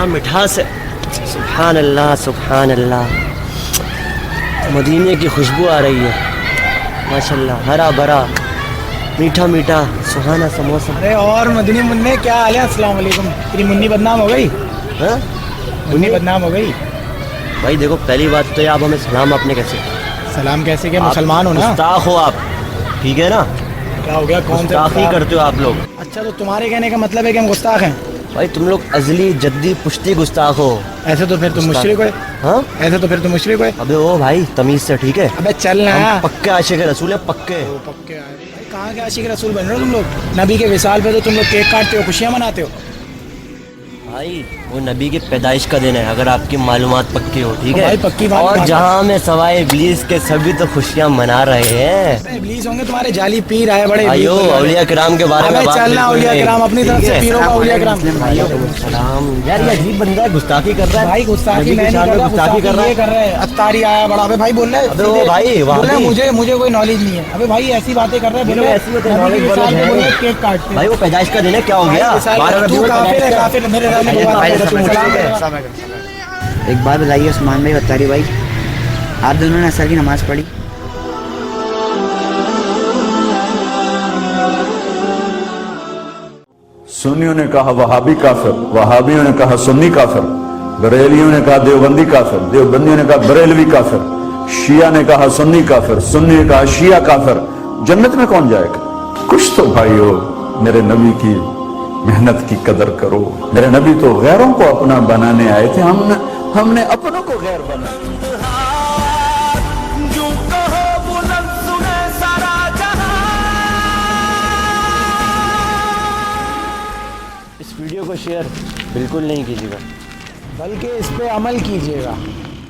मिठास है। सुभान अल्लाह सुभान अल्लाह, मदीने की खुशबू आ रही है माशाल्लाह, हरा भरा मीठा मीठा सुहाना समोसा। अरे और मदनी मुन्ने क्या हाल है? अस्सलाम वालेकुम। तेरी मुन्नी बदनाम हो गई? हाँ मुन्नी बदनाम हो गई? भाई देखो, पहली बात तो ये आप हमें सलाम आपने कैसे, सलाम कैसे के? आप मुसलमान हो ना? गुस्ताख हो आप, ठीक है ना? क्या हो गया? कौन गुस्ताखी सा करते हो आप लोग। अच्छा, तो तुम्हारे कहने का मतलब है कि हम गुस्ताख हैं? भाई तुम लोग अजली जद्दी पुश्ती गुस्ताख हो। ऐसे तो फिर तुम मुशरिक हो। हाँ ऐसे तो फिर तुम मुशरिक हो। अबे ओ भाई तमीज से, ठीक है? अबे चल ना। हम पक्के आशिक रसूल है, पक्के। पक्के आए भाई, कहाँ के आशिक रसूल बन रहे हो तुम लोग? नबी के विसाल पे तो तुम लोग केक काटते हो, खुशियाँ मनाते हो। भाई वो नबी की पैदाइश का दिन है, अगर आपकी मालूमात पक्की हो, ठीक है? भाई पक्की बात। और जहाँ में सवाए इब्लीस के सभी तो खुशियाँ मना रहे हैं। इब्लीस होंगे तुम्हारे जाली पीर आए बड़े। भाइयो औलिया किराम के बारे में बात चलना, औलिया किराम अपनी तरफ से पीरों का औलिया किराम। सलाम यार, ये अजीब बंदा है, गुस्ताखी कर रहा है भाई गुस्ताखी नबी की मैं नहीं शान कर में रहा, गुस्ताखी कर रहा है। कर रहे हैं। अत्तारी आया बड़ा, अबे भाई बोल रहे अबे ओ भाई वहाँ बोल रहे भी मुझे कोई नॉलेज नहीं है। अबे भाई ऐसी बातें कर रहे हैं, ये बोल लोग रहे ऐसी होते हैं, नबी के knowledge विसाल पे वाले बोल रहे हैं। केक काटते हैं। भाई वो पैदाइश का दिन है, क्या हो गया? तू काफिर है, काफिर मेरे रहने के बाद। एक बात बताइए उस्मान भाई, अत्तारी भाई, आप दोनों ने असर की नमाज पढ़ी? सुन्नियों ने कहा वहाबी काफिर, वहाबियों ने कहा सुन्नी काफिर, बरेलियों ने कहा देवबंदी काफिर, देवबंदियों ने कहा बरेलवी काफिर, शिया ने कहा सुन्नी काफिर, सुन्नी ने कहा शिया काफिर। जन्नत में कौन जाएगा? कुछ तो भाइयों मेरे नबी की मेहनत की कदर करो। मेरे नबी तो गैरों को अपना बनाने आए थे, हमने अपनों को गैर बना। इस वीडियो को शेयर बिल्कुल नहीं कीजिएगा, बल्कि इस पे अमल कीजिएगा।